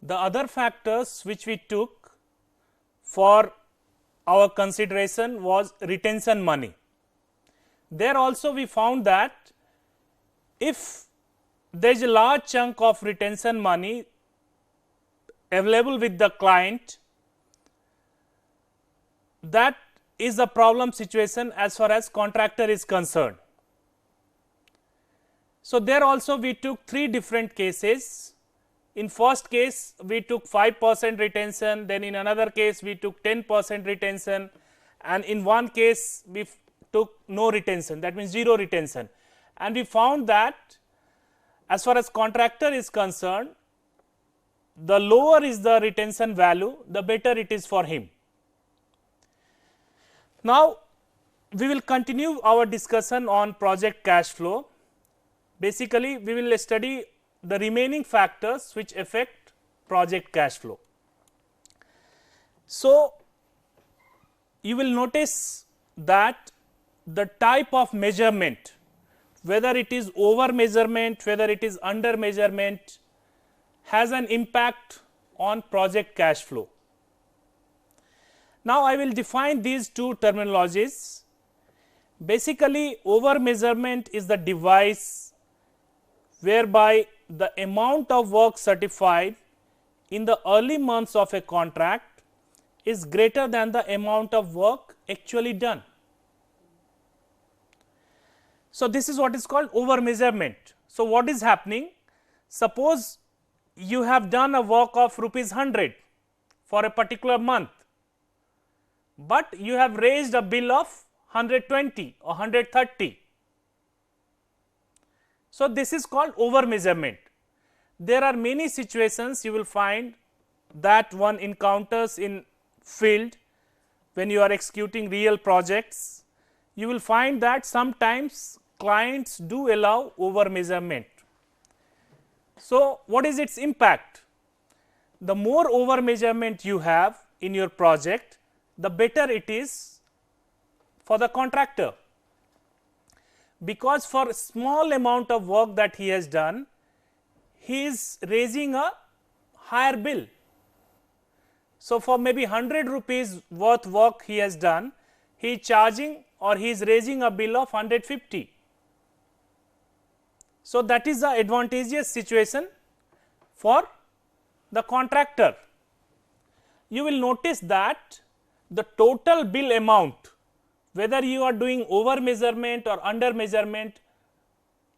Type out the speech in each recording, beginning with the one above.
The other factors which we took for our consideration was retention money. There also we found that if there is a large chunk of retention money available with the client, that is a problem situation as far as contractor is concerned. So, there also we took 3 different cases. In first case we took 5% retention, then in another case we took 10% retention, and in one case we took no retention, that means 0 retention. And we found that as far as contractor is concerned, the lower is the retention value, the better it is for him. Now, we will continue our discussion on project cash flow. Basically, we will study the remaining factors which affect project cash flow. So, you will notice that the type of measurement, whether it is over measurement, whether it is under measurement, has an impact on project cash flow. Now, I will define these 2 terminologies. Basically, over measurement is the device whereby the amount of work certified in the early months of a contract is greater than the amount of work actually done. So, this is what is called over measurement. So, what is happening? Suppose you have done a work of rupees 100 for a particular month, but you have raised a bill of 120 or 130. So, this is called over measurement. There are many situations you will find that one encounters in field when you are executing real projects. You will find that sometimes clients do allow over measurement. So, what is its impact? The more over measurement you have in your project, the better it is for the contractor, because for a small amount of work that he has done, he is raising a higher bill. So, for maybe 100 rupees worth work he has done, he is charging or he is raising a bill of 150. So, that is the advantageous situation for the contractor. You will notice that the total bill amount, whether you are doing over measurement or under measurement,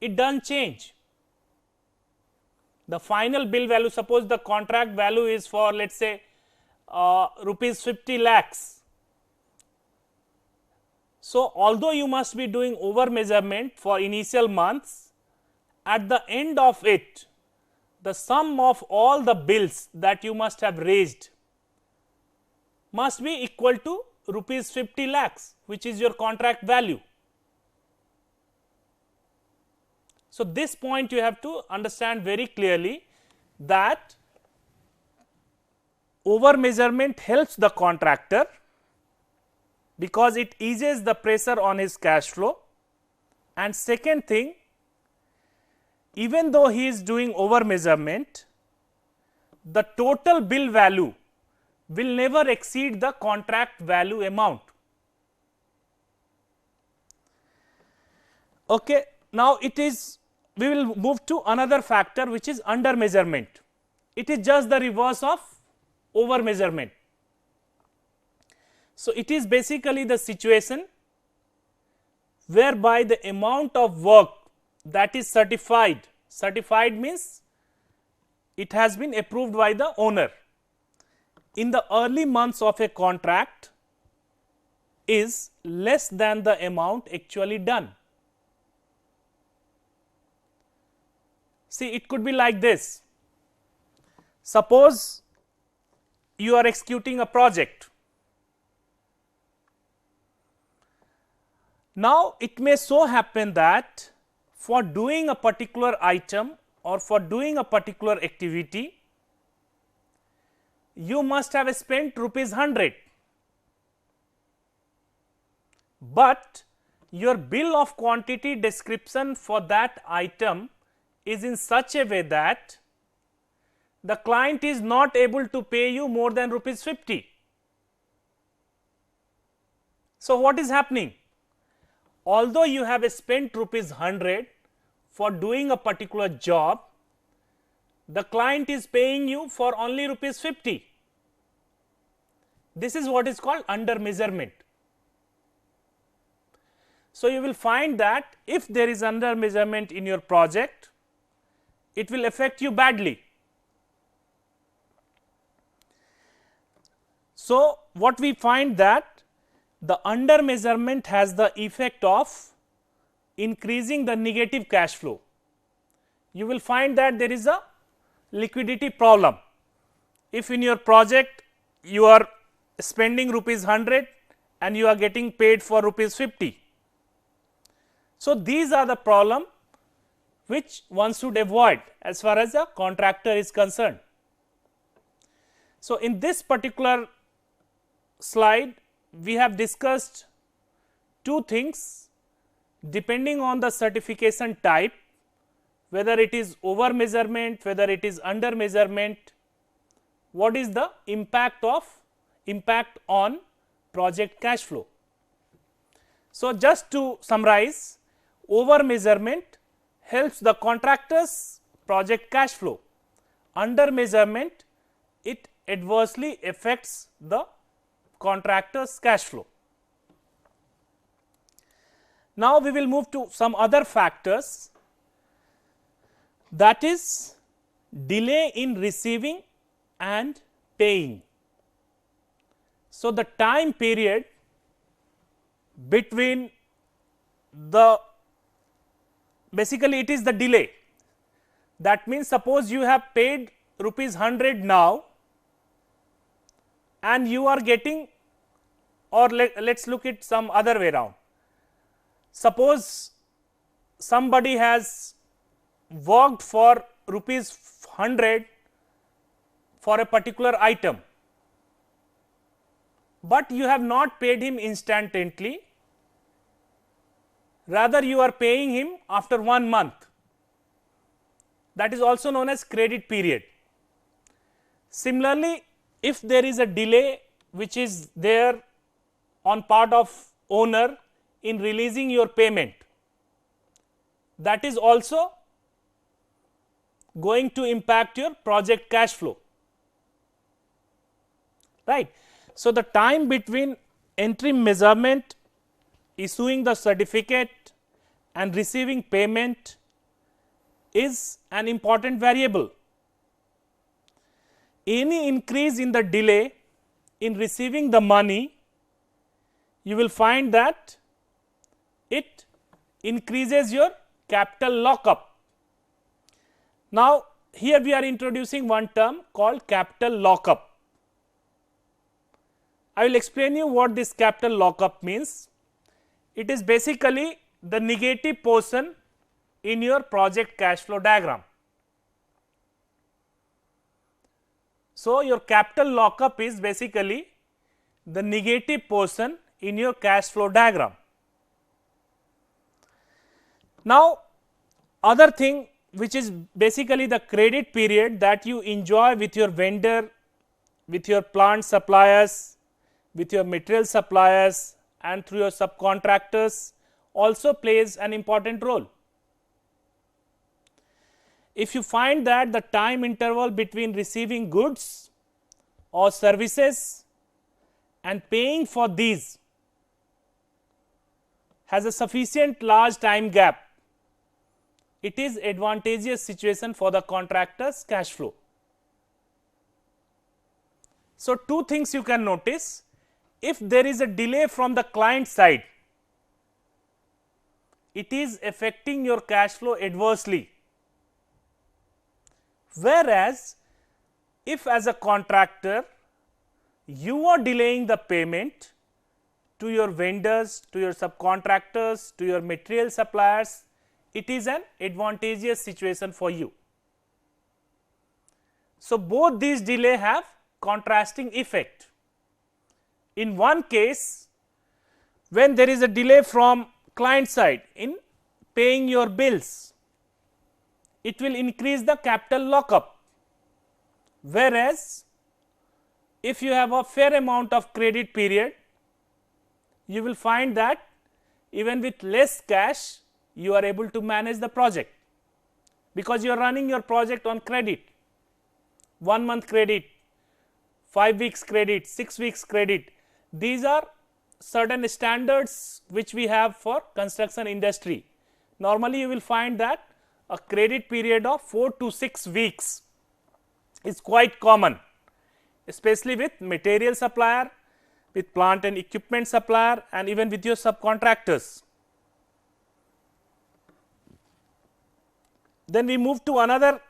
it does not change. The final bill value, suppose the contract value is for, let us say, rupees 50 lakhs. So, although you must be doing over measurement for initial months, at the end of it, the sum of all the bills that you must have raised must be equal to rupees 50 lakhs, which is your contract value. So, this point you have to understand very clearly, that over measurement helps the contractor because it eases the pressure on his cash flow. And second thing, even though he is doing over measurement, the total bill value will never exceed the contract value amount. Okay. Now, it is, we will move to another factor which is under measurement. It is just the reverse of over measurement. So, it is basically the situation whereby the amount of work that is certified, certified means it has been approved by the owner in the early months of a contract is less than the amount actually done. See, it could be like this. Suppose you are executing a project. Now, it may so happen that for doing a particular item or for doing a particular activity, you must have spent rupees 100, but your bill of quantity description for that item is in such a way that the client is not able to pay you more than rupees 50. So, what is happening? Although you have spent rupees 100 for doing a particular job, the client is paying you for only rupees 50. This is what is called under measurement. So, you will find that if there is under measurement in your project, it will affect you badly. So, what we find that the under measurement has the effect of increasing the negative cash flow. You will find that there is a liquidity problem. If in your project you are spending rupees 100 and you are getting paid for rupees 50. So, these are the problem which one should avoid as far as a contractor is concerned. So, in this particular slide we have discussed two things depending on the certification type, whether it is over measurement, whether it is under measurement, what is the impact on project cash flow. So, just to summarize, over measurement helps the contractor's project cash flow, under measurement it adversely affects the contractor's cash flow. Now, we will move to some other factors, that is delay in receiving and paying. So, the time period between the basically it is the delay. That means, suppose you have paid rupees 100 now and you are getting, or let us look at some other way around. Suppose somebody has worked for rupees 100 for a particular item, but you have not paid him instantly, rather you are paying him after 1 month. That is also known as credit period. Similarly, if there is a delay which is there on part of owner in releasing your payment, that is also going to impact your project cash flow, right. So, the time between entering measurement, issuing the certificate and receiving payment is an important variable. Any increase in the delay in receiving the money, you will find that it increases your capital lockup. Now, here we are introducing one term called capital lockup. I will explain you what this capital lockup means. It is basically the negative portion in your project cash flow diagram. So, your capital lockup is basically the negative portion in your cash flow diagram. Now, other thing which is basically the credit period that you enjoy with your vendor, with your plant suppliers, with your material suppliers and through your subcontractors also plays an important role. If you find that the time interval between receiving goods or services and paying for these has a sufficient large time gap, it is advantageous situation for the contractor's cash flow. So, two things you can notice. If there is a delay from the client side, it is affecting your cash flow adversely. Whereas, if as a contractor you are delaying the payment to your vendors, to your subcontractors, to your material suppliers, it is an advantageous situation for you. So, both these delay have contrasting effect. In one case, when there is a delay from client side in paying your bills, it will increase the capital lockup. Whereas, if you have a fair amount of credit period, you will find that even with less cash, you are able to manage the project, because you are running your project on credit, 1 month credit, 5 weeks credit, 6 weeks credit. These are certain standards which we have for construction industry. Normally, you will find that a credit period of 4 to 6 weeks is quite common, especially with material supplier, with plant and equipment supplier, and even with your subcontractors. Then we move to another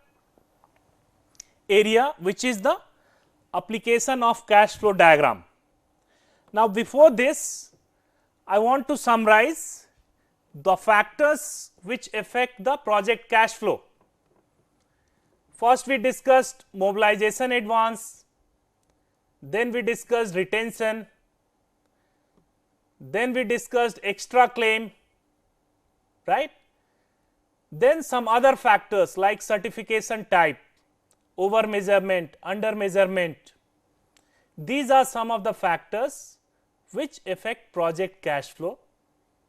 area, which is the application of cash flow diagram. Now, before this, I want to summarize the factors which affect the project cash flow. First, we discussed mobilization advance, then we discussed retention, then we discussed extra claim, right? Then some other factors like certification type, over measurement, under measurement. These are some of the factors which affect project cash flow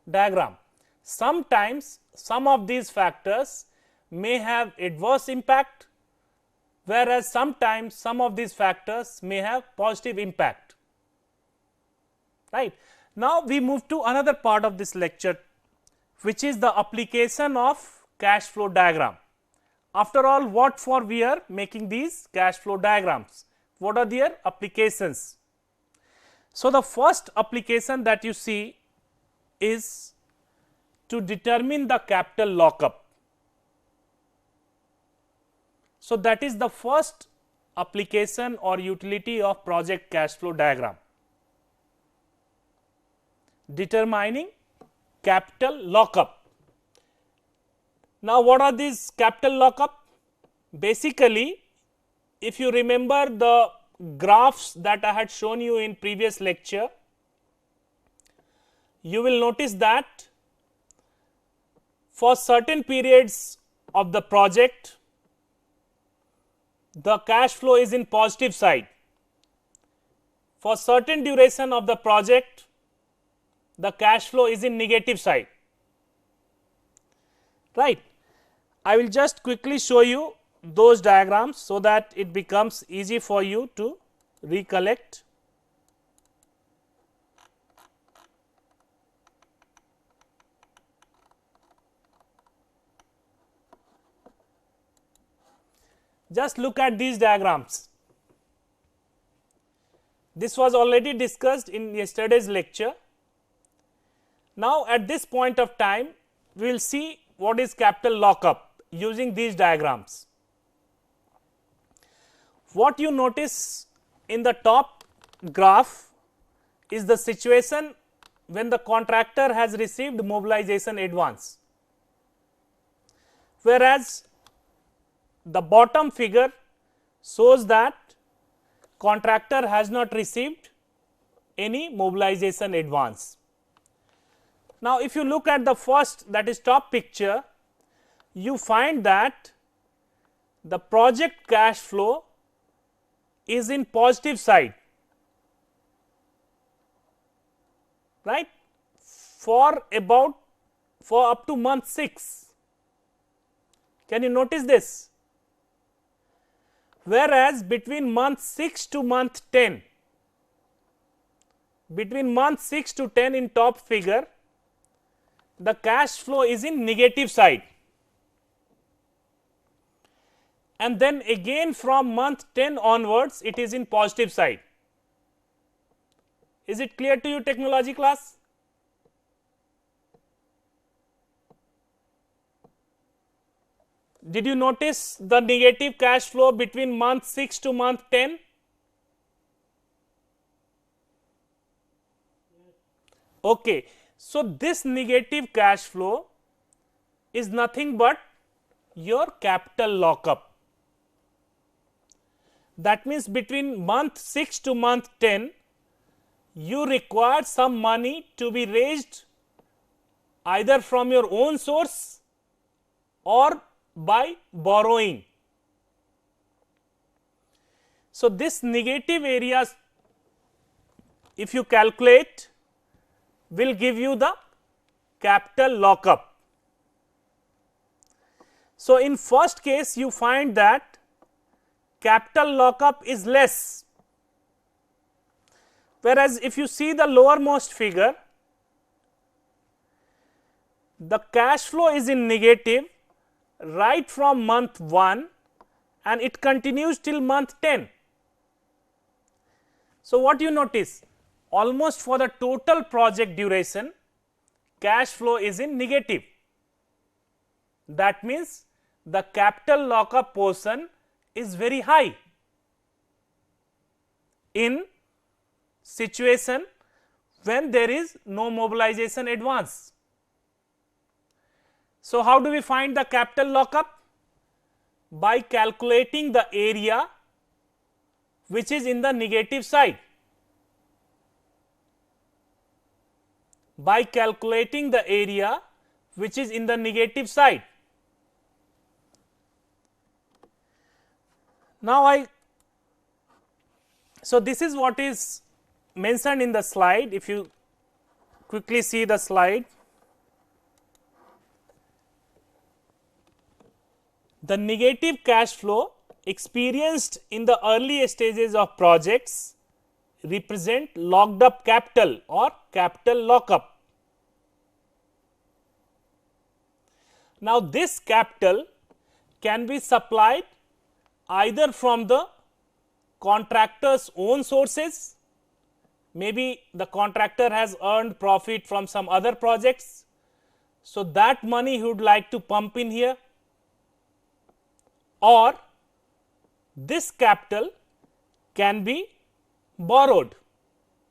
diagram. Sometimes some of these factors may have adverse impact, whereas sometimes some of these factors may have positive impact, right. Now, we move to another part of this lecture, which is the application of cash flow diagram. After all, what for we are making these cash flow diagrams? What are their applications? So, the first application that you see is to determine the capital lockup. So, that is the first application or utility of project cash flow diagram, determining capital lockup. Now, what are these capital lockup? Basically, if you remember the graphs that I had shown you in previous lecture, you will notice that for certain periods of the project, the cash flow is in positive side. For certain duration of the project, the cash flow is in negative side, right. I will just quickly show you those diagrams so that it becomes easy for you to recollect. Just look at these diagrams. This was already discussed in yesterday's lecture. Now, at this point of time, we will see what is capital lockup using these diagrams. What you notice in the top graph is the situation when the contractor has received mobilization advance, whereas the bottom figure shows that contractor has not received any mobilization advance. Now, if you look at the first, that is top picture, you find that the project cash flow is in positive side, right, for up to month 6. Can you notice this? Whereas between month 6 to month 10, between month 6 to 10 in top figure, the cash flow is in negative side, and then again from month 10 onwards it is in positive side. Is it clear to you, technology class? Did you notice the negative cash flow between month 6 to month 10? Okay. So, this negative cash flow is nothing but your capital lockup. That means, between month 6 to month 10, you require some money to be raised either from your own source or by borrowing. So, this negative area, if you calculate, will give you the capital lockup. So, in first case you find that capital lockup is less, whereas if you see the lowermost figure, the cash flow is in negative right from month 1 and it continues till month 10. So, what you notice, almost for the total project duration, cash flow is in negative. That means the capital lockup portion is very high in situation when there is no mobilization advance. So, how do we find the capital lockup? By calculating the area which is in the negative side. By calculating the area which is in the negative side. Now, so this is what is mentioned in the slide. If you quickly see the slide, the negative cash flow experienced in the early stages of projects represent locked up capital or capital lockup. Now, this capital can be supplied either from the contractor's own sources, maybe the contractor has earned profit from some other projects. So, that money he would like to pump in here, or this capital can be borrowed.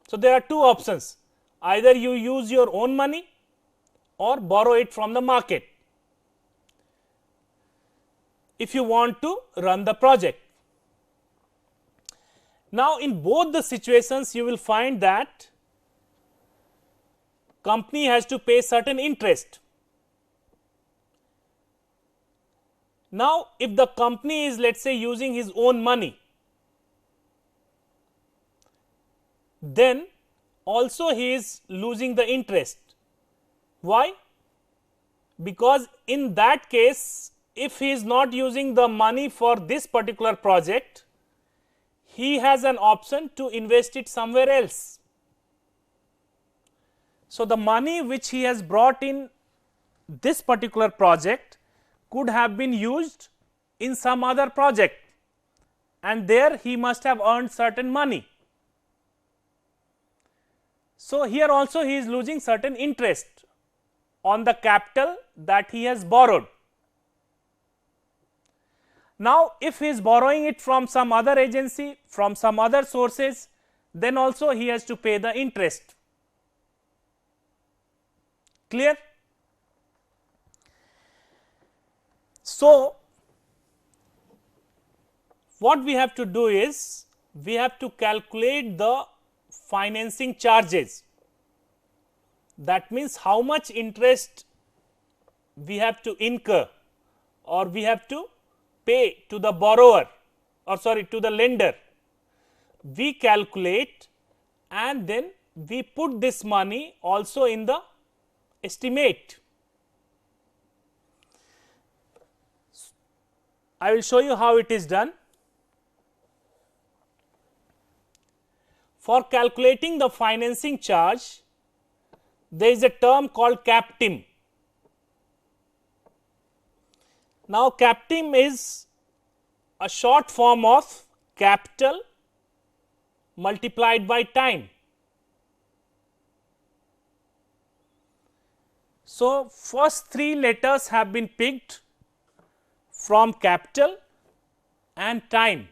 So, there are two options, either you use your own money or borrow it from the market if you want to run the project. Now, in both the situations you will find that company has to pay certain interest. Now, if the company is, let us say, using his own money, then also he is losing the interest. Why? Because in that case, if he is not using the money for this particular project, he has an option to invest it somewhere else. So, the money which he has brought in this particular project could have been used in some other project, and there he must have earned certain money. So, here also he is losing certain interest on the capital that he has borrowed. Now, if he is borrowing it from some other agency, from some other sources, then also he has to pay the interest. Clear? So, what we have to do is, we have to calculate the financing charges. That means, how much interest we have to incur or we have to pay to the borrower, or sorry, to the lender. We calculate and then we put this money also in the estimate. I will show you how it is done. For calculating the financing charge, there is a term called CAPTIM. Now, CAPTIM is a short form of capital multiplied by time. So, first three letters have been picked from capital and time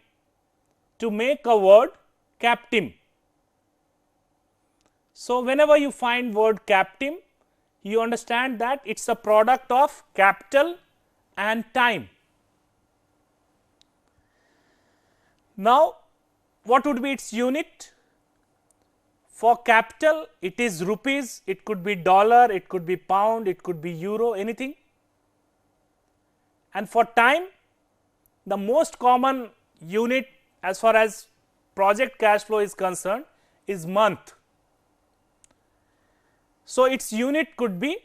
to make a word CAPTIM. So, whenever you find word CAPTIM, you understand that it is a product of capital and time. Now, what would be its unit? For capital, it is rupees, it could be dollar, it could be pound, it could be euro, anything. And for time, the most common unit as far as project cash flow is concerned is month. So, its unit could be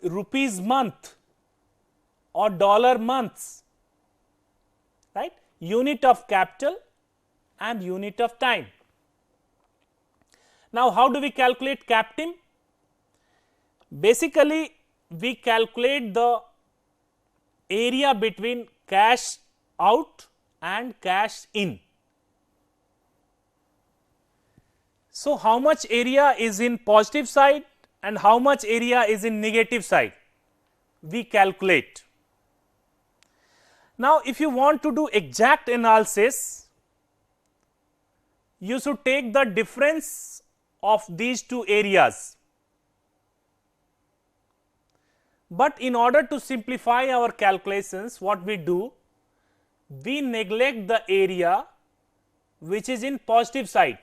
rupees month or dollar months, right, unit of capital and unit of time. Now, how do we calculate CAPTIM? Basically, we calculate the area between cash out and cash in. So, how much area is in positive side and how much area is in negative side? We calculate. Now, if you want to do exact analysis, you should take the difference of these two areas. But in order to simplify our calculations, what we do? We neglect the area which is in positive side.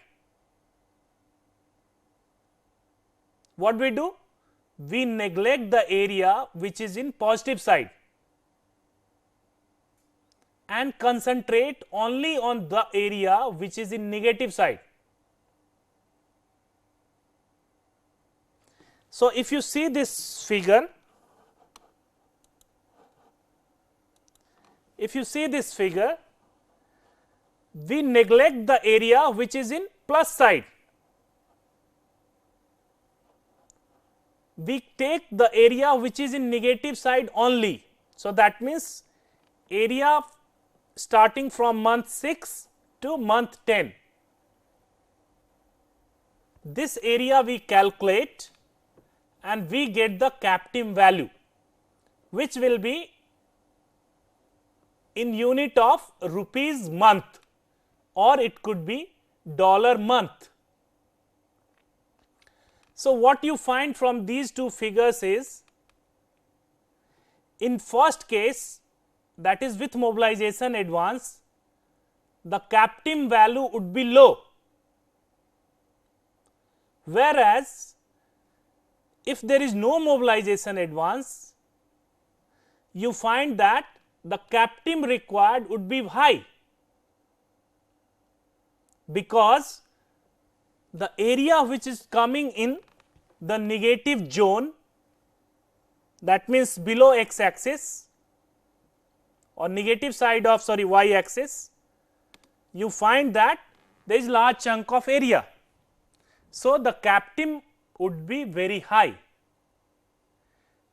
What we do? We neglect the area which is in positive side and concentrate only on the area which is in negative side. So, if you see this figure, we neglect the area which is in plus side. We take the area which is in negative side only. So, that means area starting from month 6 to month 10. This area we calculate and we get the CAPTIM value, which will be in unit of rupees month, or it could be dollar month. So, what you find from these two figures is, in first case, that is with mobilization advance, the CAPTIM value would be low, whereas if there is no mobilization advance, you find that the CAPTIM required would be high, because the area which is coming in the negative zone, that means below x axis or negative side of y axis, you find that there is large chunk of area. So, the CAPTIM would be very high.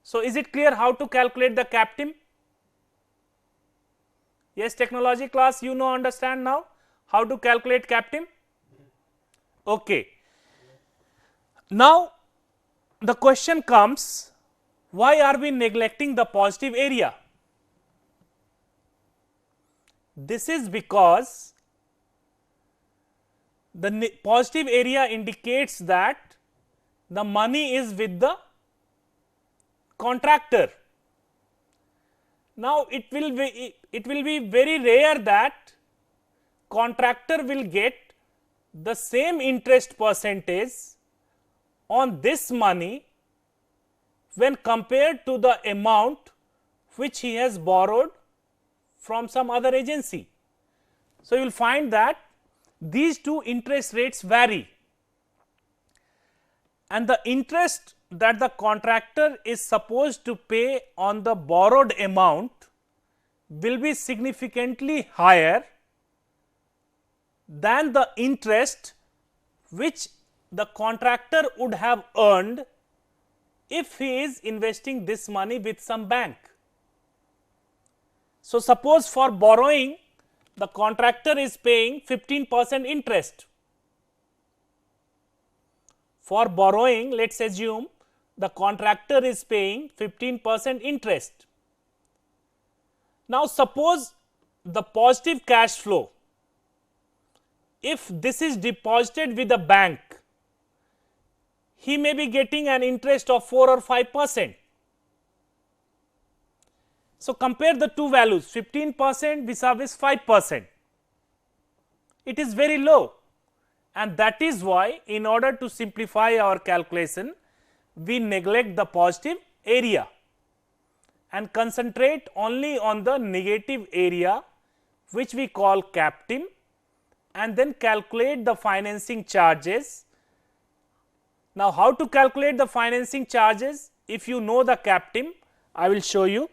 So, is it clear how to calculate the CAPTIM? Yes, technology class, you know, understand now how to calculate CAPTIM? Okay. Now, the question comes, why are we neglecting the positive area? This is because the positive area indicates that the money is with the contractor. Now, it will be very rare that contractor will get the same interest percentage on this money when compared to the amount which he has borrowed from some other agency. So, you will find that these two interest rates vary, and the interest that the contractor is supposed to pay on the borrowed amount will be significantly higher than the interest which the contractor would have earned if he is investing this money with some bank. So, suppose for borrowing the contractor is paying 15% interest. For borrowing, let us assume the contractor is paying 15% interest. Now, suppose the positive cash flow, if this is deposited with a bank, he may be getting an interest of 4 or 5%. So, compare the two values, 15% vis-a-vis 5%. It is very low, and that is why in order to simplify our calculation, we neglect the positive area and concentrate only on the negative area, which we call CAPTIM, and then calculate the financing charges. Now, how to calculate the financing charges? If you know the CAPTIM, I will show you.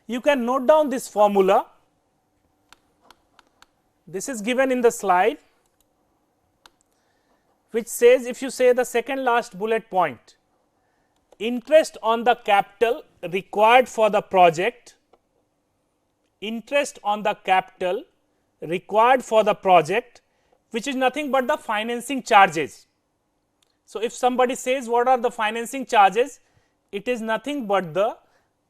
You can note down this formula. This is given in the slide, which says, if you say the second last bullet point, interest on the capital required for the project, interest on the capital required for the project, which is nothing but the financing charges. So, if somebody says what are the financing charges, it is nothing but the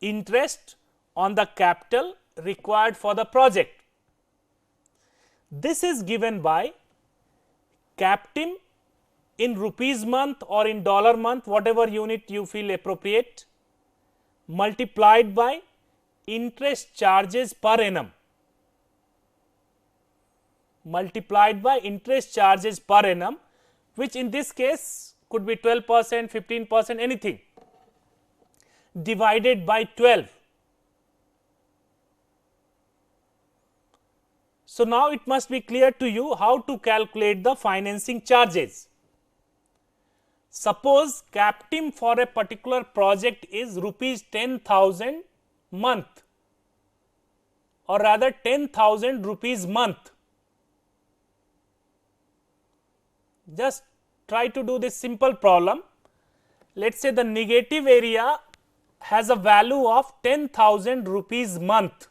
interest on the capital required for the project. This is given by CAPTIM in rupees month or in dollar month, whatever unit you feel appropriate, multiplied by interest charges per annum, multiplied by interest charges per annum, which in this case could be 12%, 15%, anything, divided by 12. So, now it must be clear to you how to calculate the financing charges. Suppose CAPTIM for a particular project is rupees 10,000 month, or rather 10,000 rupees month. Just try to do this simple problem. Let us say the negative area has a value of 10,000 rupees month,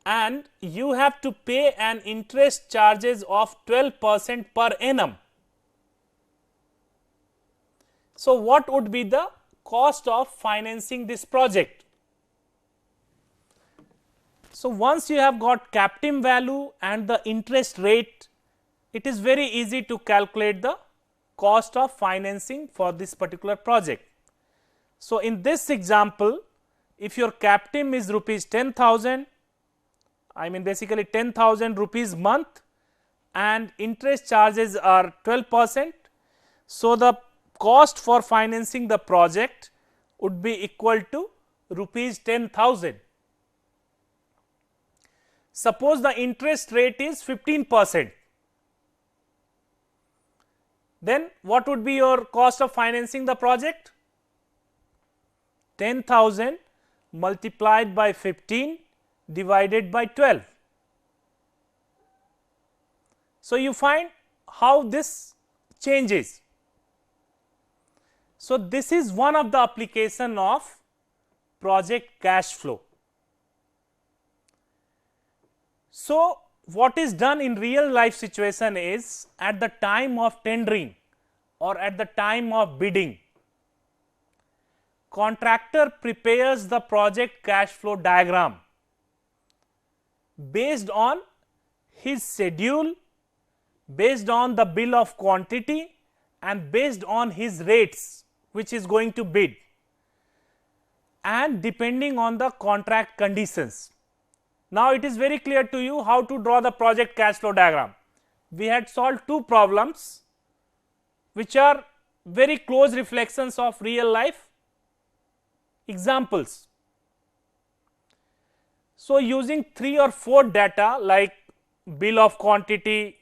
and you have to pay an interest charges of 12% per annum. So, what would be the cost of financing this project? So, once you have got CAPTIM value and the interest rate, it is very easy to calculate the cost of financing for this particular project. So, in this example, if your CAPTIM is rupees 10,000, I mean basically 10,000 rupees month, and interest charges are 12%. So, the cost for financing the project would be equal to rupees 10,000. Suppose the interest rate is 15%, then what would be your cost of financing the project? 10,000 multiplied by 15 divided by 12. So, you find how this changes. So, this is one of the application of project cash flow. So, what is done in real life situation is, at the time of tendering or at the time of bidding, contractor prepares the project cash flow diagram based on his schedule, based on the bill of quantity, and based on his rates which is going to bid, and depending on the contract conditions. Now, it is very clear to you how to draw the project cash flow diagram. We had solved two problems which are very close reflections of real life examples. So, using 3 or 4 data like bill of quantity,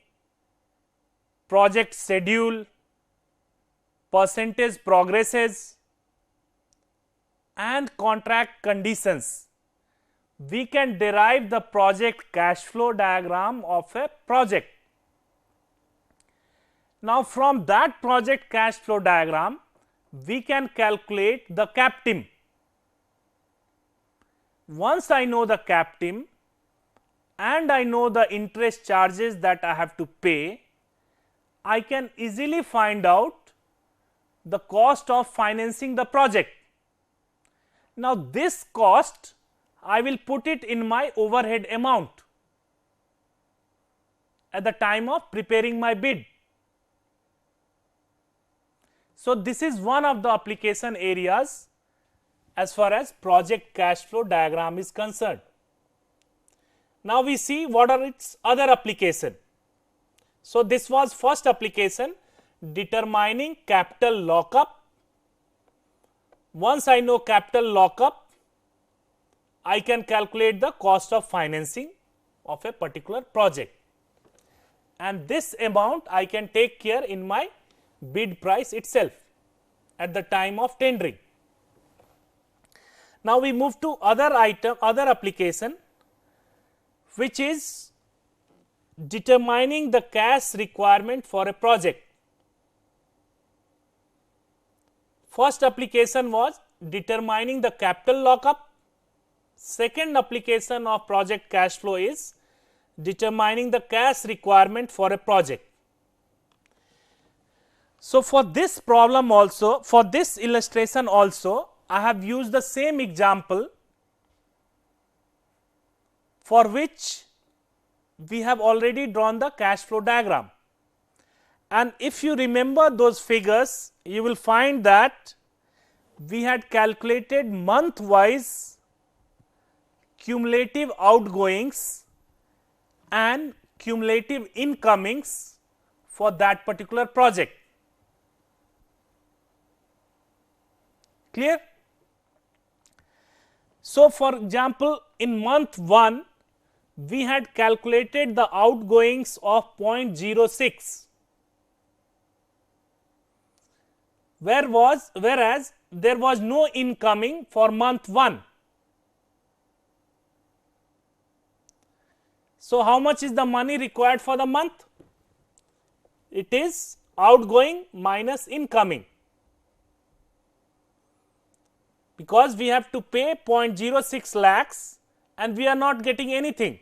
project schedule, percentage progresses, and contract conditions, we can derive the project cash flow diagram of a project. Now, from that project cash flow diagram, we can calculate the CAPTIM. Once I know the CAPTIM and I know the interest charges that I have to pay, I can easily find out the cost of financing the project. Now, this cost I will put it in my overhead amount at the time of preparing my bid. So, this is one of the application areas as far as project cash flow diagram is concerned. Now, we see what are its other application. So, this was first application, determining capital lockup. Once I know capital lockup, I can calculate the cost of financing of a particular project, and this amount I can take care in my bid price itself at the time of tendering. Now we move to other application, which is determining the cash requirement for a project. First application was determining the capital lockup. Second application of project cash flow is determining the cash requirement for a project. So for this problem also, for this illustration also, I have used the same example for which we have already drawn the cash flow diagram. And if you remember those figures, you will find that we had calculated month wise cumulative outgoings and cumulative incomings for that particular project. Clear? So, for example, in month 1 we had calculated the outgoings of 0.06, whereas there was no incoming for month 1. So, how much is the money required for the month? It is outgoing minus incoming, because we have to pay 0.06 lakhs and we are not getting anything.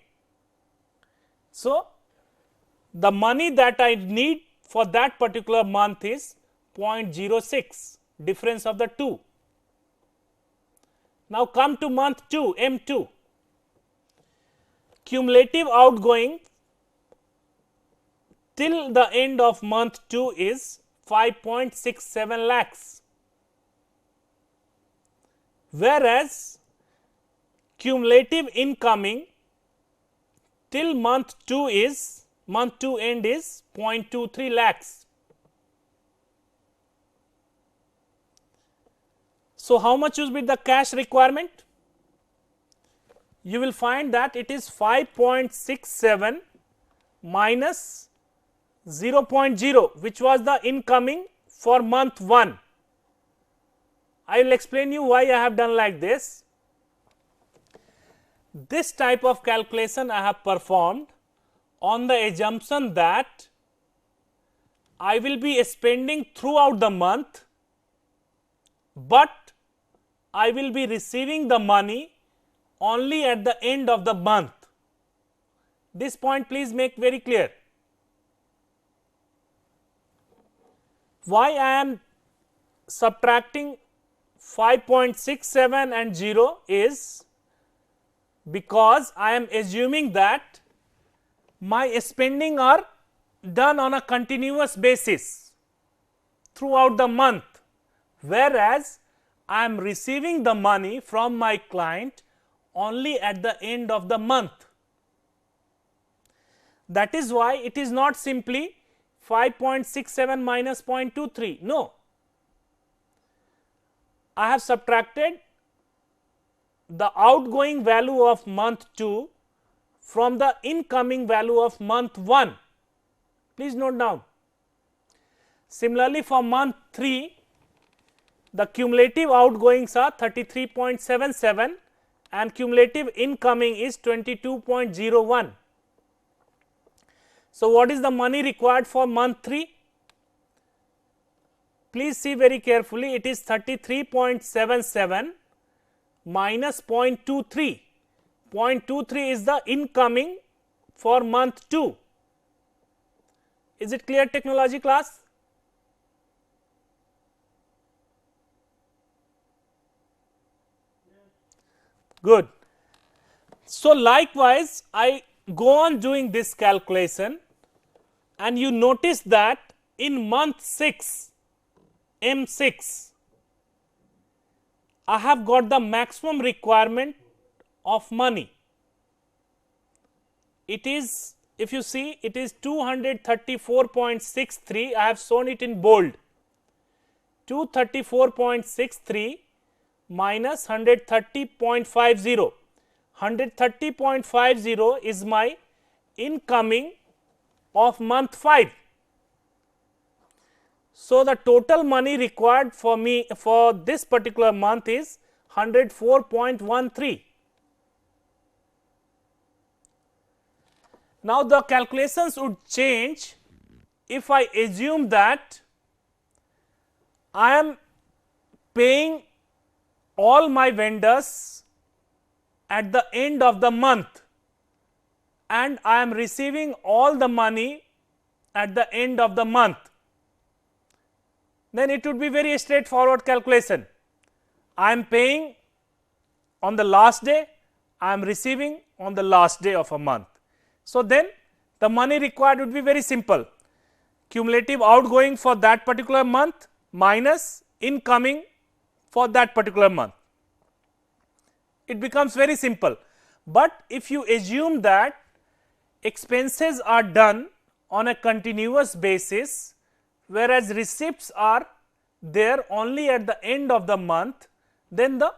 So, the money that I need for that particular month is 0.06, difference of the two. Now come to month 2, M2. Cumulative outgoing till the end of month 2 is 5.67 lakhs, whereas cumulative incoming till month 2 end is 0.23 lakhs. So, how much will be the cash requirement? You will find that it is 5.67 minus 0.0, which was the incoming for month 1. I will explain you why I have done like this. This type of calculation I have performed on the assumption that I will be spending throughout the month, but I will be receiving the money only at the end of the month. This point please make very clear. Why I am subtracting 5.67 and 0 is because I am assuming that my spending are done on a continuous basis throughout the month, whereas I am receiving the money from my client only at the end of the month. That is why it is not simply 5.67 minus 0.23. No, I have subtracted the outgoing value of month 2 from the incoming value of month 1. Please note down. Similarly, for month 3, the cumulative outgoings are 33.77 and cumulative incoming is 22.01. So, what is the money required for month 3? Please see very carefully, it is 33.77 minus 0.23. 0.23 is the incoming for month 2. Is it clear, technology class? Good. So, likewise, I go on doing this calculation, and you notice that in month 6, M6, I have got the maximum requirement of money. It is, if you see, it is 234.63. I have shown it in bold. 234.63 minus 130.50. 130.50 is my incoming of month 5. So, the total money required for me for this particular month is 104.13. Now, the calculations would change if I assume that I am paying all my vendors at the end of the month and I am receiving all the money at the end of the month, then it would be very straightforward calculation. I am paying on the last day, I am receiving on the last day of a month. So, then the money required would be very simple, cumulative outgoing for that particular month minus incoming for that particular month. It becomes very simple, but if you assume that expenses are done on a continuous basis, whereas receipts are there only at the end of the month, then the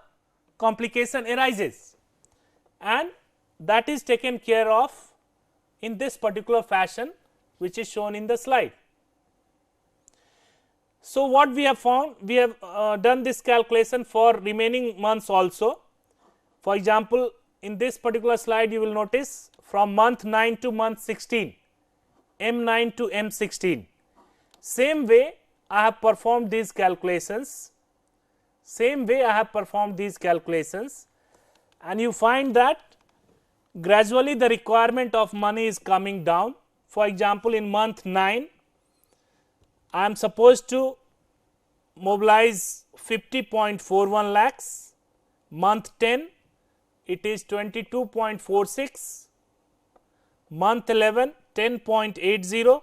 complication arises, and that is taken care of in this particular fashion which is shown in the slide. So, what we have found? We have done this calculation for remaining months also. For example, in this particular slide you will notice from month 9 to month 16, M9 to M16. Same way I have performed these calculations, and you find that gradually the requirement of money is coming down. For example, in month 9 I am supposed to mobilize 50.41 lakhs, month 10 it is 22.46, month 11 10.80.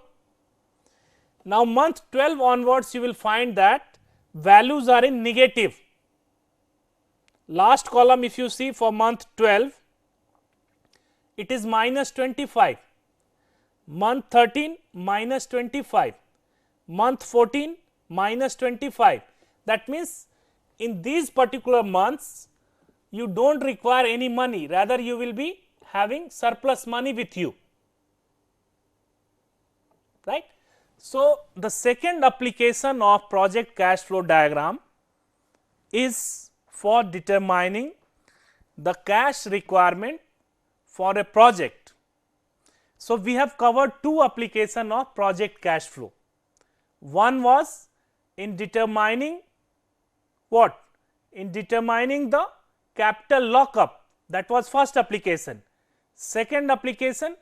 Now, month 12 onwards you will find that values are in negative. Last column if you see for month 12 it is minus 25, month 13 minus 25, month 14 minus 25. That means, in these particular months you do not require any money, rather you will be having surplus money with you, right. So, the second application of project cash flow diagram is for determining the cash requirement for a project. So, we have covered two applications of project cash flow. One was in determining what? In determining the capital lockup, that was first application. Second application,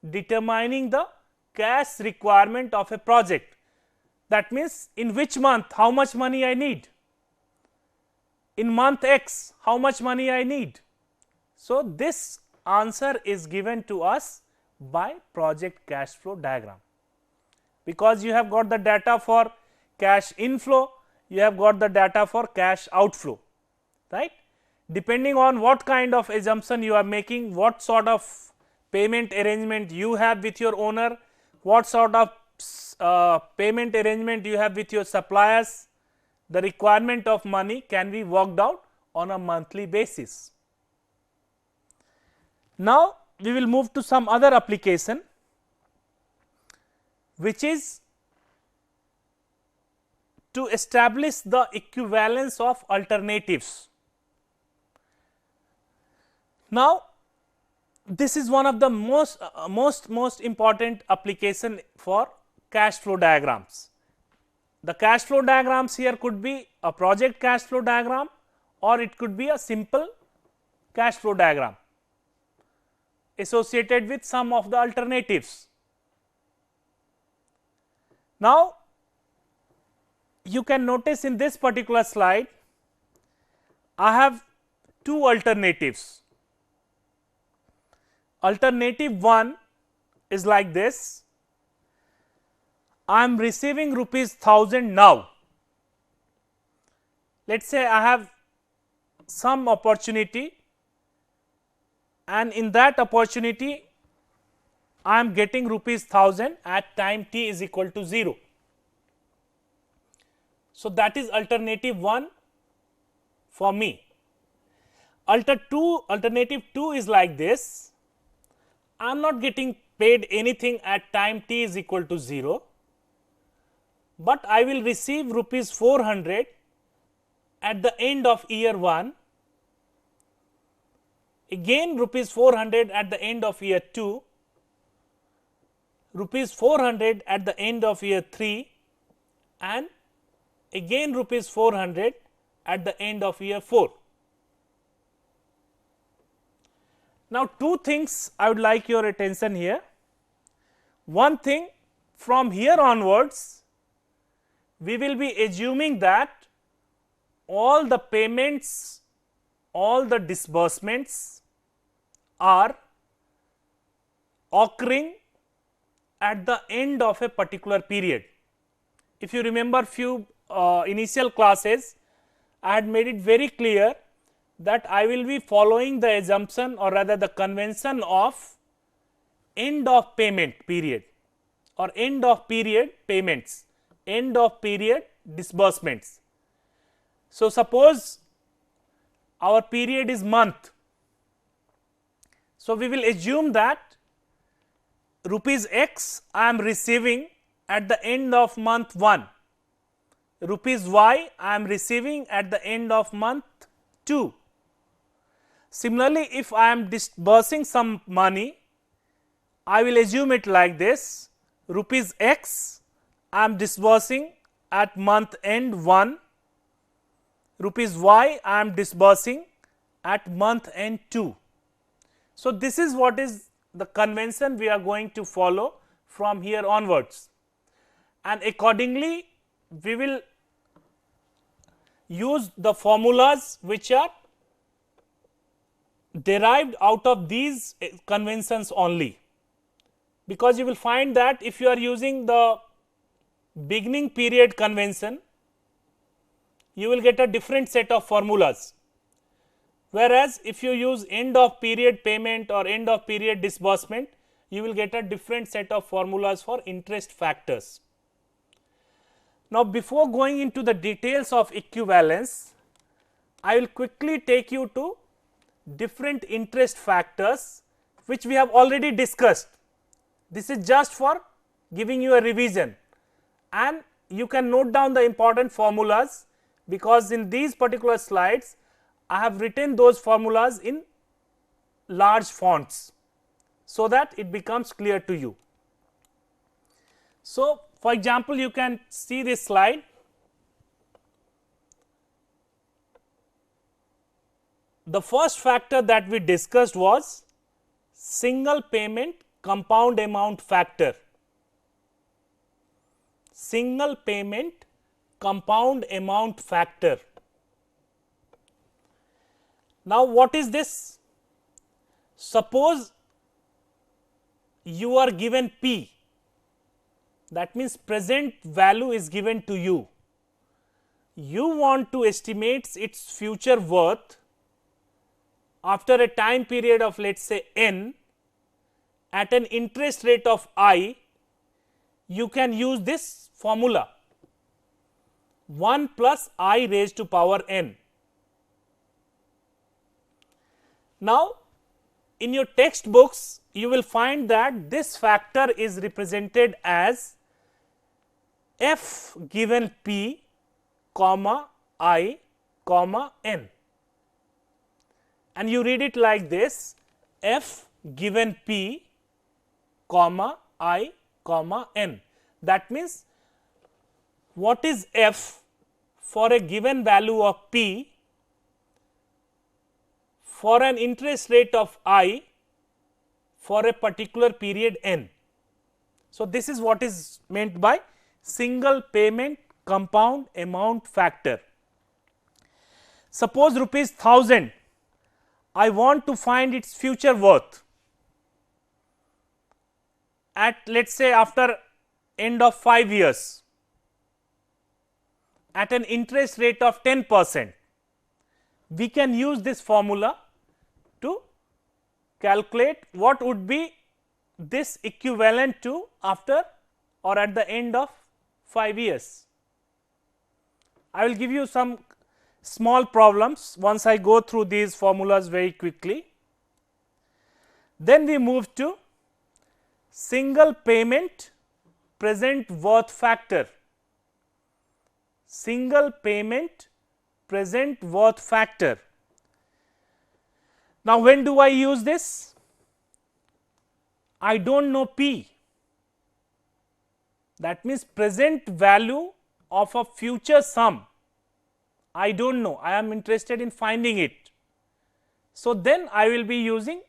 determining the cash requirement of a project. That means, in which month how much money I need, in month X how much money I need. So, this answer is given to us by project cash flow diagram, because you have got the data for cash inflow, you have got the data for cash outflow, right. Depending on what kind of assumption you are making, what sort of payment arrangement you have with your owner, what sort of payment arrangement you have with your suppliers, the requirement of money can be worked out on a monthly basis. Now, we will move to some other application, which is to establish the equivalence of alternatives. Now, this is one of the most important application for cash flow diagrams. The cash flow diagrams here could be a project cash flow diagram, or it could be a simple cash flow diagram associated with some of the alternatives. Now, you can notice in this particular slide I have two alternatives. Alternative 1 is like this: I am receiving rupees 1000 now. Let us say I have some opportunity, and in that opportunity I am getting rupees 1000 at time t is equal to 0. So, that is alternative 1 for me. Alternative 2 is like this. I am not getting paid anything at time t is equal to 0, but I will receive rupees 400 at the end of year 1, again rupees 400 at the end of year 2, rupees 400 at the end of year 3, and again rupees 400 at the end of year 4. Now, two things I would like your attention here. One thing, from here onwards, we will be assuming that all the payments, all the disbursements are occurring at the end of a particular period. If you remember few initial classes, I had made it very clear that I will be following the assumption, or rather the convention of end of payment period or end of period payments, end of period disbursements. So, suppose our period is month. So, we will assume that rupees x I am receiving at the end of month 1, rupees y I am receiving at the end of month 2. Similarly, if I am disbursing some money, I will assume it like this: rupees x I am disbursing at month end 1, rupees y I am disbursing at month end 2. So, this is what is the convention we are going to follow from here onwards, and accordingly we will use the formulas which are derived out of these conventions only, because you will find that if you are using the beginning period convention, you will get a different set of formulas, whereas if you use end of period payment or end of period disbursement, you will get a different set of formulas for interest factors. Now, before going into the details of equivalence, I will quickly take you to different interest factors which we have already discussed. This is just for giving you a revision, and you can note down the important formulas, because in these particular slides I have written those formulas in large fonts, so that it becomes clear to you. So, for example, you can see this slide. The first factor that we discussed was single payment compound amount factor. Single payment compound amount factor. Now, what is this? Suppose you are given P, that means present value is given to you. You want to estimate its future worth after a time period of, let us say, n, at an interest rate of I. You can use this formula, 1 plus I raised to power n. Now, in your textbooks you will find that this factor is represented as f given p comma I comma n, and you read it like this: f given p comma I comma n. That means, what is f for a given value of p for an interest rate of I for a particular period n. So, this is what is meant by single payment compound amount factor. Suppose rupees 1000, I want to find its future worth at, let us say, after end of 5 years at an interest rate of 10%. We can use this formula to calculate what would be this equivalent to after or at the end of 5 years. I will give you some small problems once I go through these formulas very quickly. Then we move to single payment present worth factor. Single payment present worth factor. Now, when do I use this? I don't know P. That means present value of a future sum. I don't know. I am interested in finding it. So, then I will be using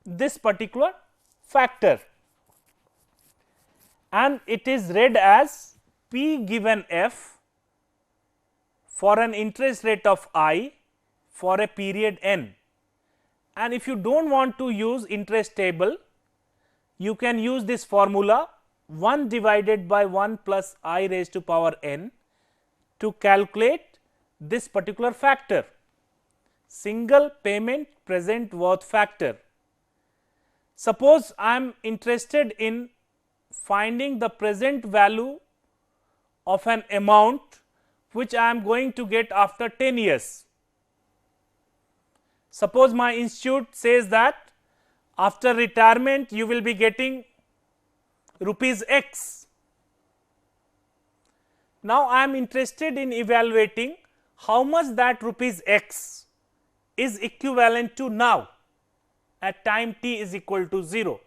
this particular factor, and it is read as P given F for an interest rate of I for a period n. And if you do not want to use interest table, you can use this formula 1 divided by 1 plus I raised to power n to calculate this particular factor, single payment present worth factor. Suppose I am interested in finding the present value of an amount which I am going to get after 10 years. Suppose my institute says that after retirement you will be getting rupees X. Now, I am interested in evaluating how much that rupees X is equivalent to now at time t is equal to 0.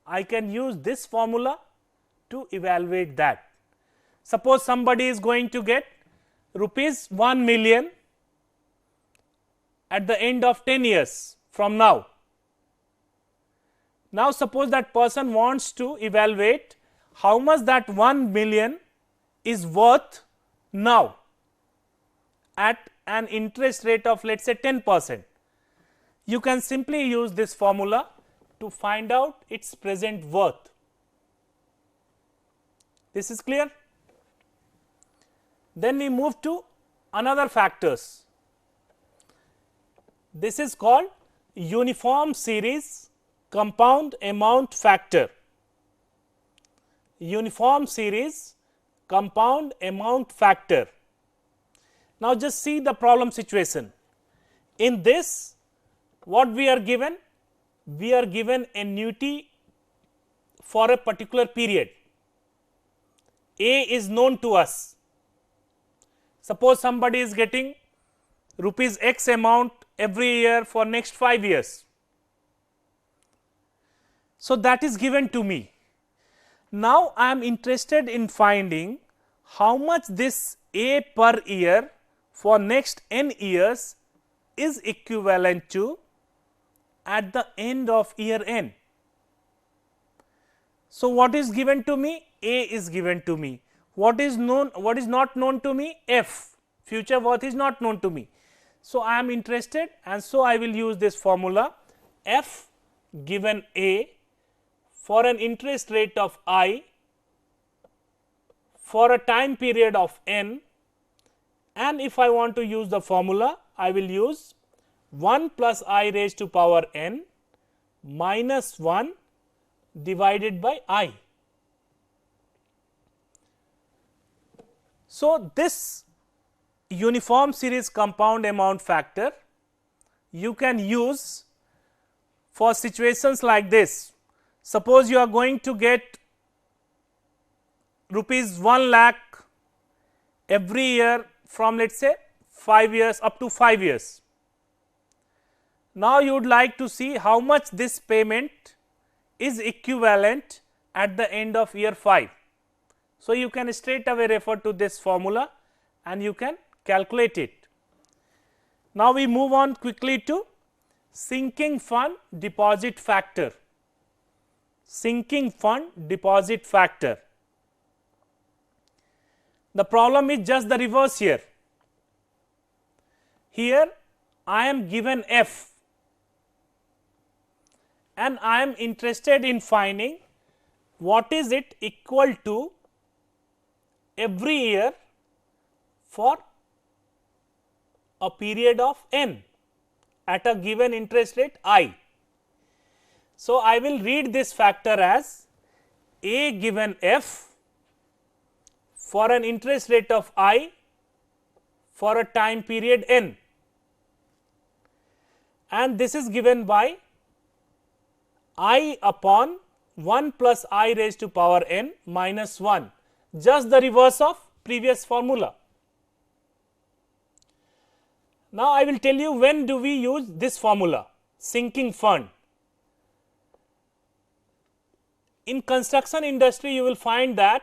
I can use this formula to evaluate that. Suppose somebody is going to get rupees 1 million at the end of 10 years from now. Now, suppose that person wants to evaluate how much that 1 million is worth now at an interest rate of, let us say, 10%. You can simply use this formula to find out its present worth. This is clear? Then we move to another factors. This is called uniform series compound amount factor. Uniform series compound amount factor. Now, just see the problem situation. In this, what we are given? We are given annuity for a particular period. A is known to us. Suppose somebody is getting rupees X amount every year for next 5 years. So, that is given to me. Now, I am interested in finding how much this A per year for next n years is equivalent to at the end of year n. So, what is given to me? A is given to me. What is known, what is not known to me? F, future worth is not known to me. So, I am interested, and so I will use this formula F given A for an interest rate of I for a time period of n, and if I want to use the formula, I will use 1 plus I raised to power n minus 1 divided by I. So, this uniform series compound amount factor you can use for situations like this. Suppose you are going to get rupees 1 lakh every year from, let us say, 5 years up to 5 years. Now, you would like to see how much this payment is equivalent at the end of year 5. So, you can straight away refer to this formula and you can calculate it. Now, we move on quickly to sinking fund deposit factor. Sinking fund deposit factor. The problem is just the reverse here. Here I am given F and I am interested in finding what is it equal to every year for a period of n at a given interest rate I. So, I will read this factor as A given F for an interest rate of I for a time period n, and this is given by I upon 1 plus I raised to power n minus 1, just the reverse of previous formula. Now, I will tell you when do we use this formula, sinking fund. In construction industry, you will find that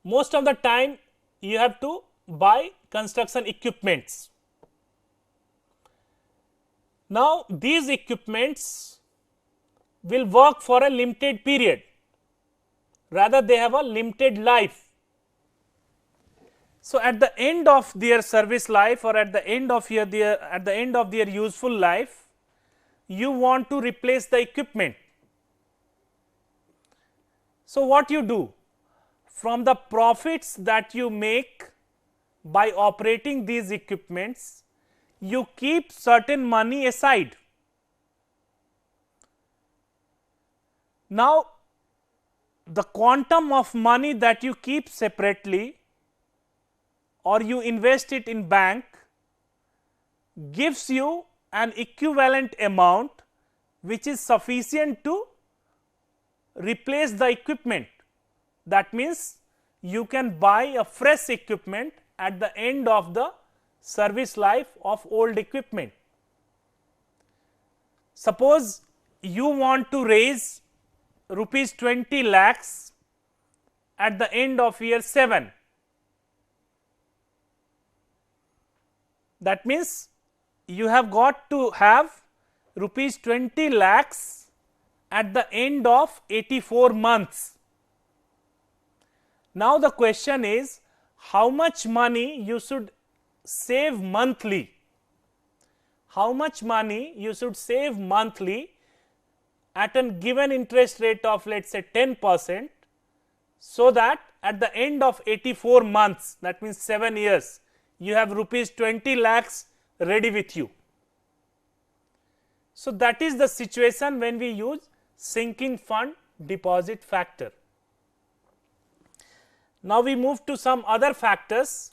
most of the time you have to buy construction equipments. Now, these equipments will work for a limited period, rather they have a limited life. So, at the end of their service life or at the end of their useful life, you want to replace the equipment. So, what you do? From the profits that you make by operating these equipments, you keep certain money aside. Now, the quantum of money that you keep separately or you invest it in bank gives you an equivalent amount which is sufficient to replace the equipment. That means, you can buy a fresh equipment at the end of the service life of old equipment. Suppose you want to raise rupees 20 lakhs at the end of year 7. That means, you have got to have rupees 20 lakhs at the end of 84 months. Now, the question is how much money you should save monthly, how much money you should save monthly at a given interest rate of let us say 10%, so that at the end of 84 months, that means 7 years, you have rupees 20 lakhs ready with you. So, that is the situation when we use sinking fund deposit factor. Now, we move to some other factors,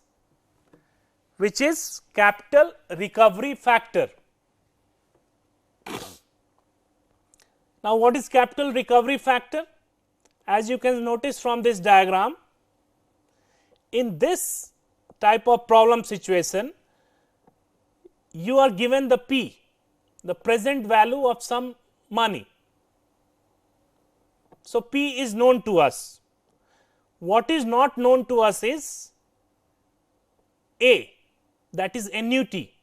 which is capital recovery factor. Now, what is capital recovery factor? As you can notice from this diagram, in this type of problem situation, you are given the P, the present value of some money. So, P is known to us. What is not known to us is A, that is annuity.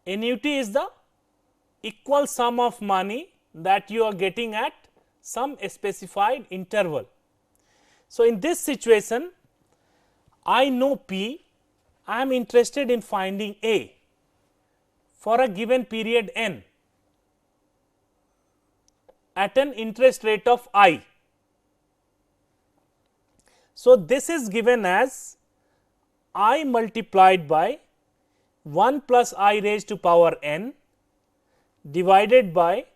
Annuity is the equal sum of money that you are getting at some specified interval. So, in this situation, I know P, I am interested in finding A for a given period n at an interest rate of I. So, this is given as I multiplied by 1 plus I raised to power n divided by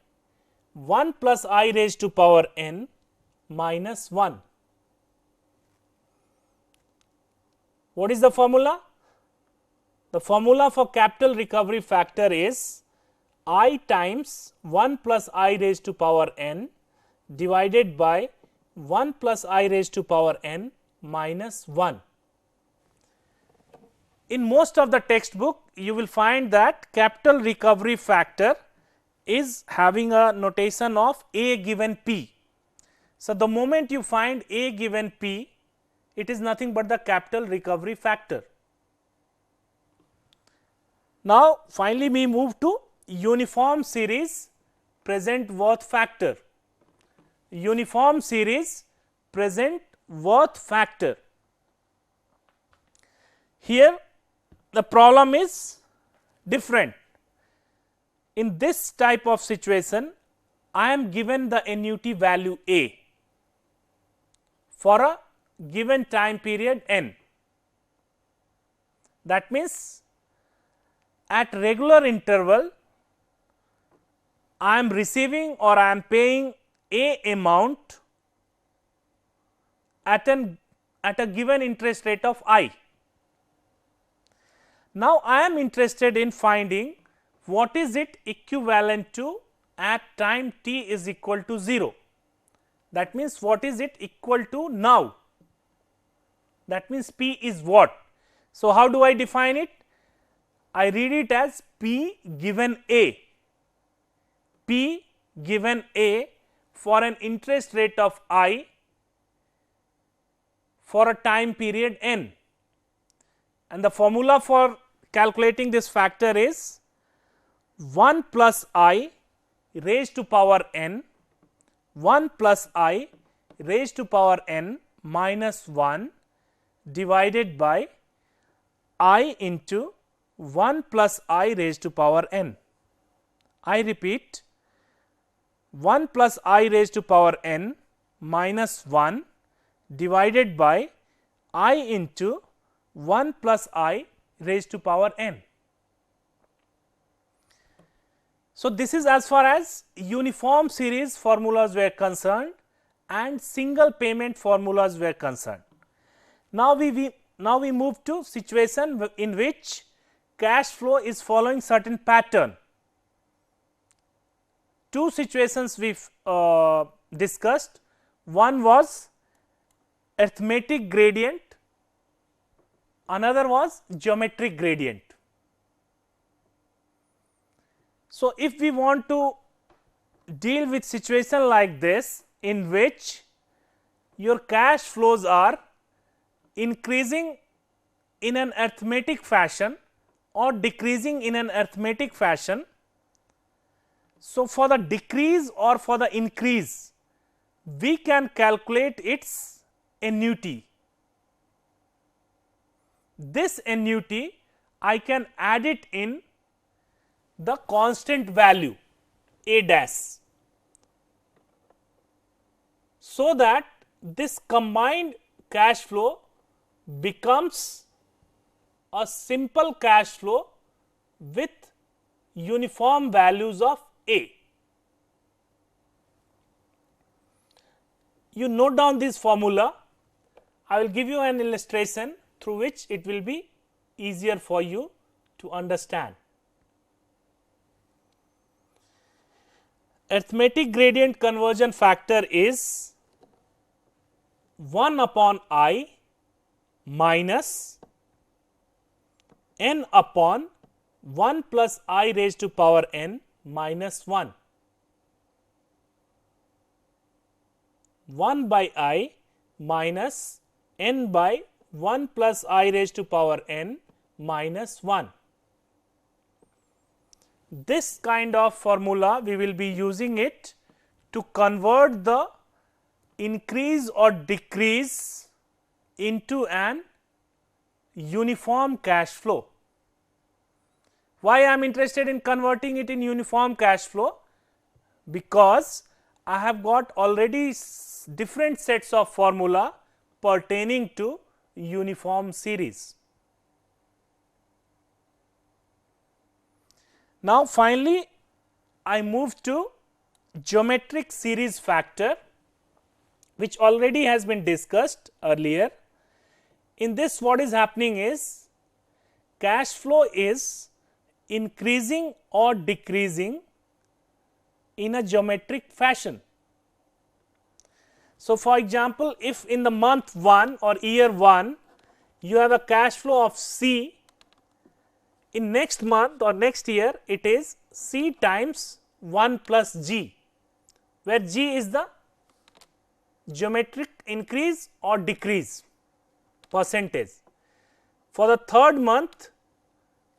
1 plus I raised to power n minus 1. What is the formula? The formula for capital recovery factor is I times 1 plus I raised to power n divided by 1 plus I raised to power n minus 1. In most of the textbook, you will find that capital recovery factor is having a notation of A given P. So, the moment you find A given P, it is nothing but the capital recovery factor. Now, finally, we move to uniform series present worth factor. Uniform series present worth factor. Here, the problem is different. In this type of situation, I am given the annuity value A for a given time period n. That means, at regular interval, I am receiving or I am paying A amount at a at a given interest rate of I. Now, I am interested in finding what is it equivalent to at time t is equal to 0. That means, what is it equal to now? That means, P is what? So, how do I define it? I read it as P given A. P given A for an interest rate of I for a time period n, and the formula for calculating this factor is 1 plus I raised to power n, 1 plus I raised to power n minus 1 divided by I into 1 plus I raised to power n. I repeat, 1 plus I raised to power n minus 1 divided by I into 1 plus I raised to power n. So, this is as far as uniform series formulas were concerned and single payment formulas were concerned. Now, we move to situation in which cash flow is following certain pattern. Two situations we discussed. One was arithmetic gradient, another was geometric gradient. So, if we want to deal with situation like this, in which your cash flows are increasing in an arithmetic fashion or decreasing in an arithmetic fashion. So, for the decrease or for the increase, we can calculate its annuity. This annuity I can add it in the constant value A dash, so that this combined cash flow becomes a simple cash flow with uniform values of A. You note down this formula. I will give you an illustration through which it will be easier for you to understand. Arithmetic gradient conversion factor is 1 upon I minus n upon 1 plus I raised to power n minus 1. 1 by I minus n by 1 plus I raised to power n minus 1. This kind of formula we will be using it to convert the increase or decrease into an uniform cash flow. Why I am interested in converting it in uniform cash flow? Because I have got already different sets of formula pertaining to uniform series. Now, finally, I move to geometric series factor, which already has been discussed earlier. In this, what is happening is cash flow is increasing or decreasing in a geometric fashion. So, for example, if in the month 1 or year 1 you have a cash flow of C, in next month or next year it is C times 1 plus G, where G is the geometric increase or decrease percentage. For the third month,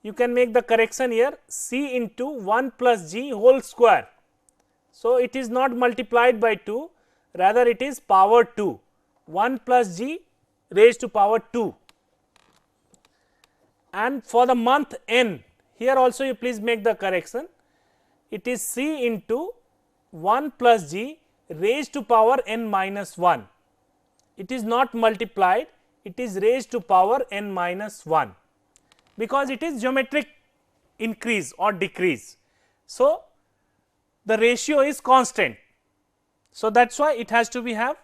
you can make the correction here, C into 1 plus G whole square. So, it is not multiplied by 2, rather it is power 2, 1 plus G raised to power 2. And for the month n, here also you please make the correction, it is C into 1 plus G raised to power n minus 1. It is not multiplied, it is raised to power n minus 1, because it is geometric increase or decrease. So, the ratio is constant. So, that is why it has to be have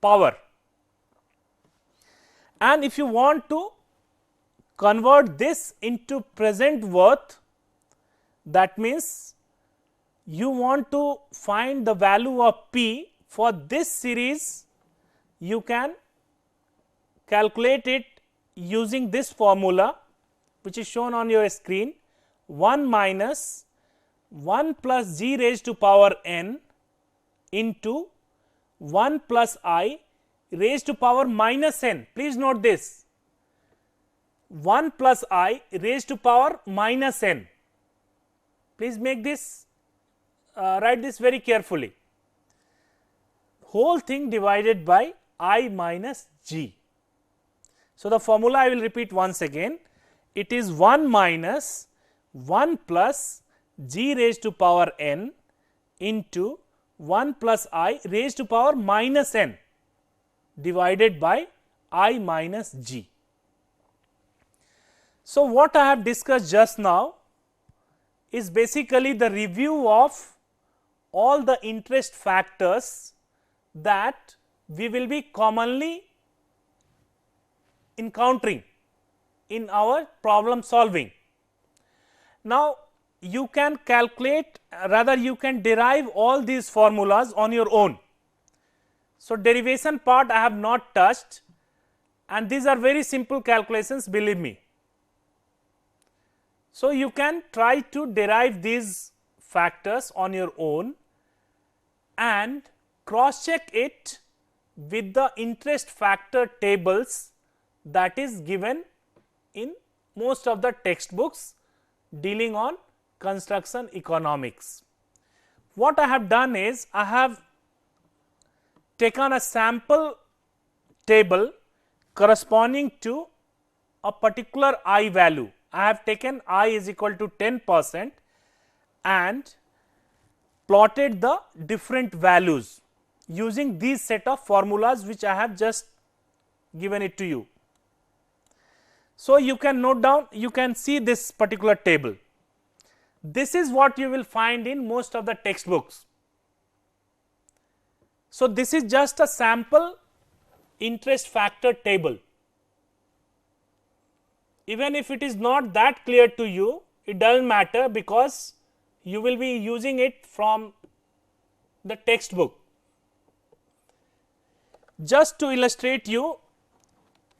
power. And if you want to convert this into present worth, that means you want to find the value of p for this series, you can calculate it using this formula which is shown on your screen, 1 minus 1 plus g raised to power n into 1 plus I raised to power minus n. Please note this, 1 plus I raised to power minus n. Please make this, write this very carefully, whole thing divided by I minus g. So, the formula I will repeat once again, it is 1 minus 1 plus g raised to power n into 1 plus I raised to power minus n divided by I minus g. So, what I have discussed just now is basically the review of all the interest factors that we will be commonly encountering in our problem solving. Now, you can calculate, rather you can derive all these formulas on your own. So, derivation part I have not touched, and these are very simple calculations, believe me. So, you can try to derive these factors on your own and cross check it with the interest factor tables that is given in most of the textbooks dealing on construction economics. What I have done is, I have taken a sample table corresponding to a particular I value. I have taken I is equal to 10% and plotted the different values using these set of formulas which I have just given it to you. So, you can note down, you can see this particular table. This is what you will find in most of the textbooks. So, this is just a sample interest factor table. Even if it is not that clear to you, it does not matter, because you will be using it from the textbook. Just to illustrate you,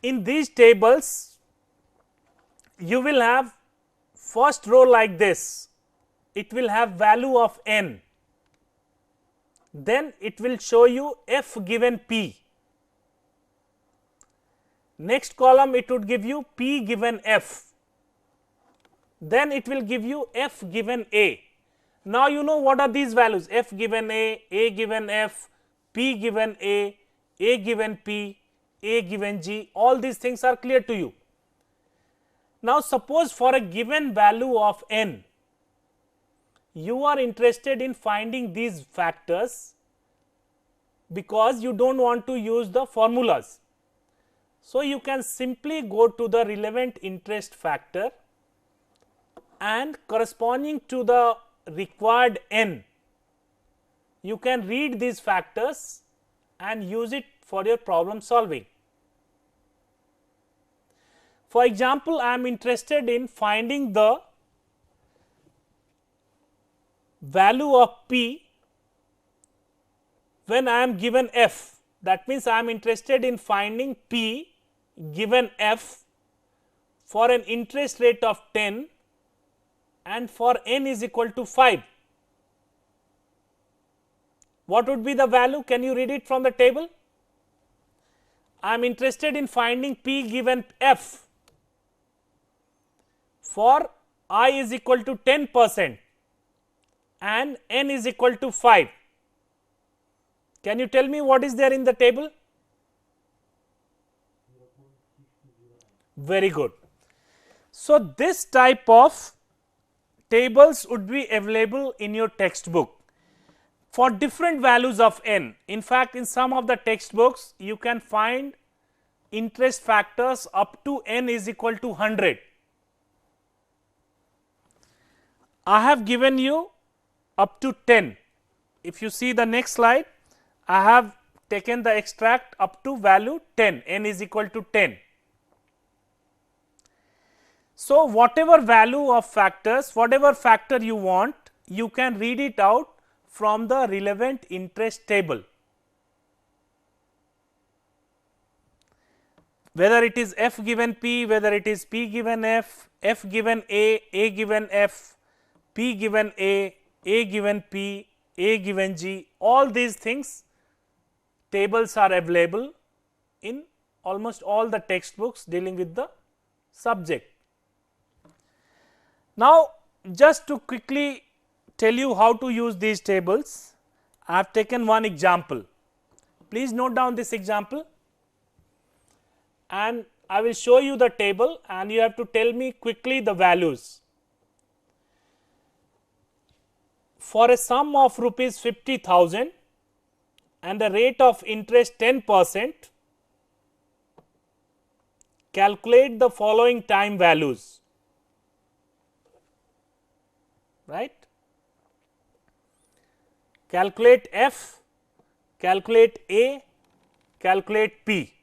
in these tables you will have first row like this, it will have value of n, then it will show you f given p. Next column it would give you p given f, then it will give you f given a. Now, you know what are these values, f given a given f, p given a given p, a given g, all these things are clear to you. Now, suppose for a given value of n, you are interested in finding these factors because you do not want to use the formulas. So, you can simply go to the relevant interest factor and corresponding to the required n, you can read these factors and use it for your problem solving. For example, I am interested in finding the value of p when I am given f. That means, I am interested in finding p given f for an interest rate of 10 and for n is equal to 5. What would be the value? Can you read it from the table? I am interested in finding p given f for I is equal to 10% and n is equal to 5. Can you tell me what is there in the table? Very good. So, this type of tables would be available in your textbook for different values of n. In fact, in some of the textbooks you can find interest factors up to n is equal to 100. I have given you up to 10. If you see the next slide, I have taken the extract up to value 10, n is equal to 10. So, whatever value of factors, whatever factor you want, you can read it out from the relevant interest table. Whether it is f given p, whether it is p given f, f given a given f, p given a given p, a given g, all these things tables are available in almost all the textbooks dealing with the subject. Now, just to quickly tell you how to use these tables, I have taken one example. Please note down this example, and I will show you the table and you have to tell me quickly the values. For a sum of rupees 50,000 and a rate of interest 10%, calculate the following time values. Right? Calculate f, calculate a, calculate p.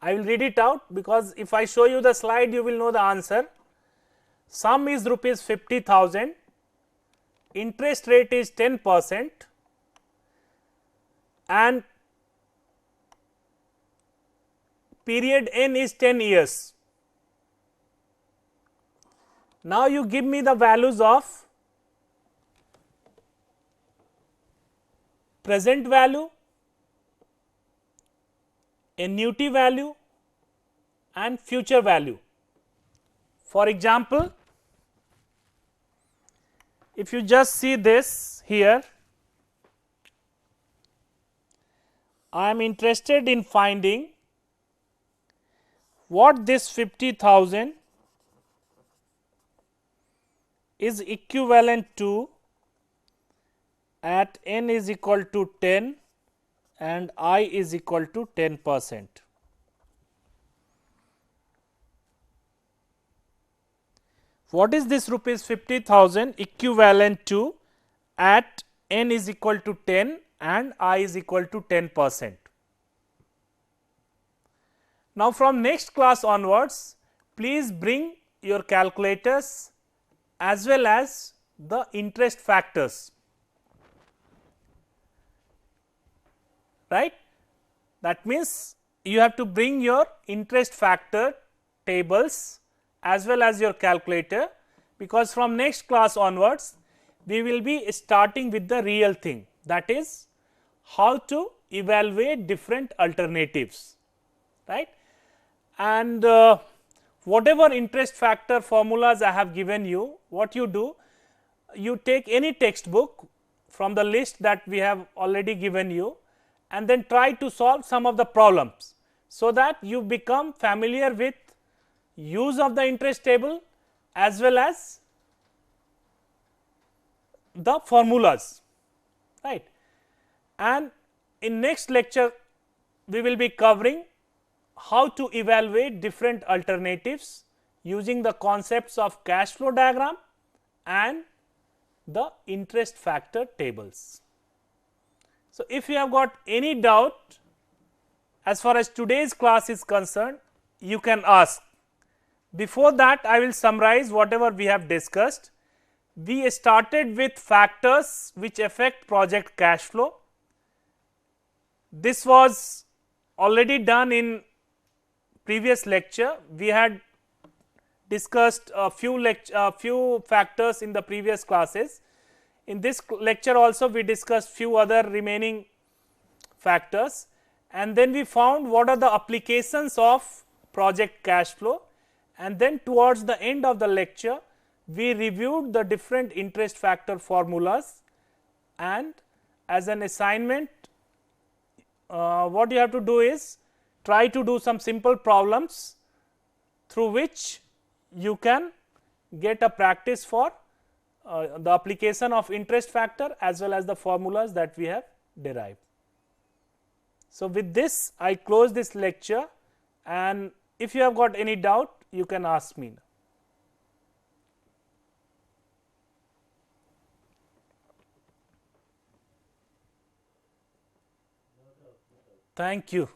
I will read it out because if I show you the slide, you will know the answer. Sum is rupees 50,000, interest rate is 10%, and period n is 10 years. Now, you give me the values of present value, annuity value and future value. For example, if you just see this here, I am interested in finding what this 50,000 is equivalent to at n is equal to 10 and I is equal to 10%. What is this rupees 50,000 equivalent to at n is equal to 10 and I is equal to 10%? Now, from next class onwards, please bring your calculators as well as the interest factors. Right? That means, you have to bring your interest factor tables as well as your calculator, because from next class onwards we will be starting with the real thing, that is how to evaluate different alternatives. Right? And whatever interest factor formulas I have given you, what you do, you take any textbook from the list that we have already given you and then try to solve some of the problems, so that you become familiar with use of the interest table as well as the formulas. Right? And in next lecture we will be covering how to evaluate different alternatives using the concepts of cash flow diagram and the interest factor tables. So, if you have got any doubt as far as today's class is concerned, you can ask. Before that, I will summarize whatever we have discussed. We started with factors which affect project cash flow. This was already done in previous lecture. We had discussed a few factors in the previous classes. In this lecture also we discussed few other remaining factors, and then we found what are the applications of project cash flow, and then towards the end of the lecture we reviewed the different interest factor formulas, and as an assignment what you have to do is try to do some simple problems through which you can get a practice for the application of interest factor as well as the formulas that we have derived. So, with this I close this lecture, and if you have got any doubt you can ask me. Thank you.